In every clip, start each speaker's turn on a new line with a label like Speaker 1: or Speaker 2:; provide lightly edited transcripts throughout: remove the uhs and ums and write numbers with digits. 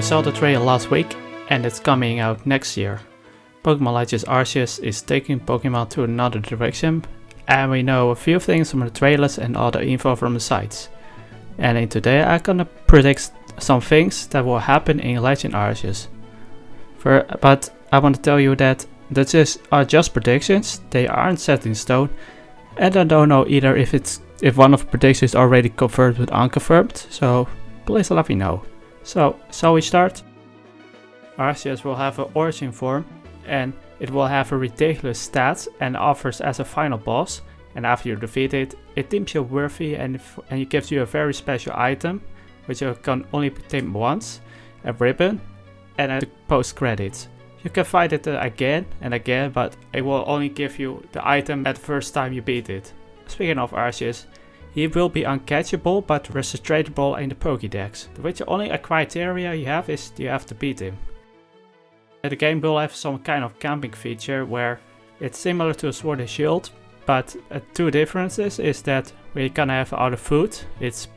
Speaker 1: We saw the trailer last week and it's coming out next year. Pokemon Legends Arceus is taking Pokemon to another direction, and we know a few things from the trailers and all the info from the sites. And in today I'm gonna predict some things that will happen in Legend Arceus. But I want to tell you that are just predictions, they aren't set in stone, and I don't know either if one of the predictions is already confirmed or unconfirmed, so please let me know. So, shall we start? Arceus will have an origin form, and it will have a ridiculous stats and offers as a final boss, and after you defeat it, it deems you worthy and it gives you a very special item, which you can only redeem once, a ribbon, and a post credits. You can fight it again and again, but it will only give you the item at the first time you beat it. Speaking of Arceus, he will be uncatchable but registratable in the Pokédex, which only a criteria you have is you have to beat him. The game will have some kind of camping feature where it's similar to Sword and Shield, but two differences is that we can have other food. It's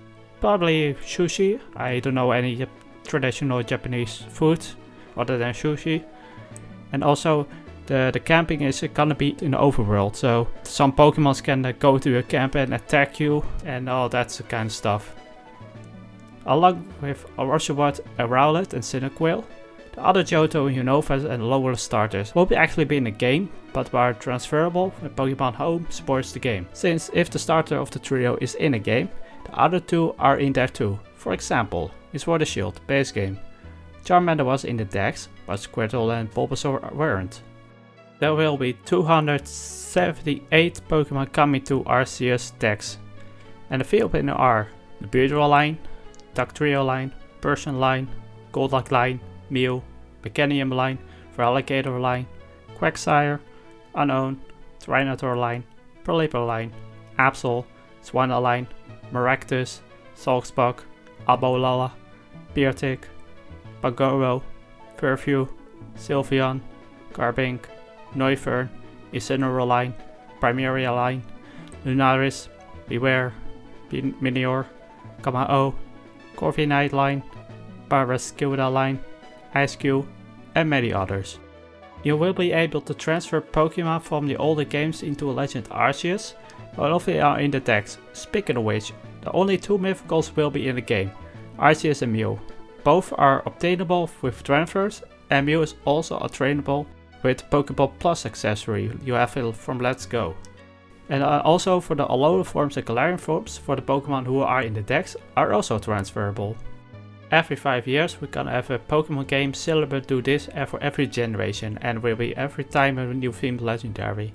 Speaker 1: probably sushi. I don't know any traditional Japanese food other than sushi. And also the camping is gonna be in the overworld, so some Pokemons can go to your camp and attack you and all that kind of stuff. Along with a Oshawott, a Rowlet and Cyndaquil, the other Johto, Unova and lower starters will actually be in the game, but are transferable when Pokemon Home supports the game. Since if the starter of the trio is in a game, the other two are in there too. For example, in Sword and Shield base game, Charmander was in the Dex, but Squirtle and Bulbasaur weren't. There will be 278 Pokemon coming to Arceus Dex, and the field in are the Beedrill line, Dugtrio line, Persian line, Golduck line, Mew, Mechanium line, Feraligatr line, Quagsire, Unknown, Tyranitar line, Pelipper line, Absol, Swanna line, Maractus, Salzbug, Abolala, Beartic, Pagoro, Furfew, Sylveon, Garbink, Noivern, Incineroar line, Primaria line, Lunaris, Beware, Minior, Kamao, Corviknight line, Paraskilda line, Ice-Q, and many others. You will be able to transfer Pokemon from the older games into Legend Arceus, all of them are in the Dex. Speaking of which, the only two Mythicals will be in the game, Arceus and Mew. Both are obtainable with transfers, and Mew is also trainable with Pokeball Plus accessory you have it from Let's Go. And also for the Alola forms and Galarian forms for the Pokemon who are in the Dex are also transferable. Every 5 years we can have a Pokemon game similar to this for every generation, and will be every time a new themed legendary.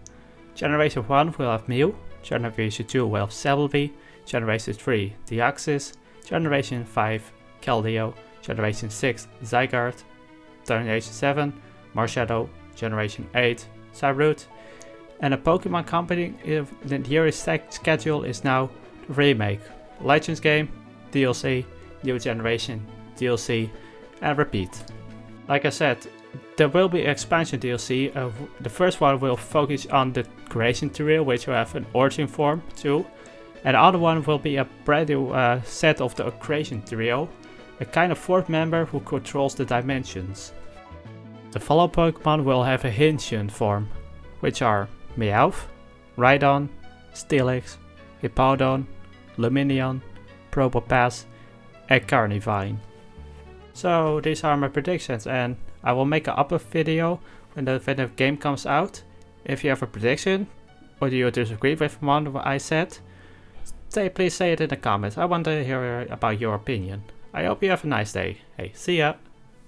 Speaker 1: Generation 1 will have Mew, Generation 2 will have Celebi, Generation 3 Deoxys, Generation 5 Keldeo, Generation 6 Zygarde, Generation 7 Marshadow, Generation 8 Cyroot, and the Pokemon Company the yearly schedule is now the remake, Legends game, DLC, New Generation, DLC, and repeat. Like I said, there will be expansion DLC. The first one will focus on the Creation Trio, which will have an origin form too, and the other one will be a brand new set of the Creation Trio, a kind of fourth member who controls the dimensions. The follow Pokemon will have a Hisuian form, which are Meowth, Rhydon, Steelix, Hippowdon, Lumineon, Probopass, and Carnivine. So these are my predictions, and I will make an upload video when the game comes out. If you have a prediction, or do you disagree with one what I said, please say it in the comments. I want to hear about your opinion. I hope you have a nice day. Hey, see ya!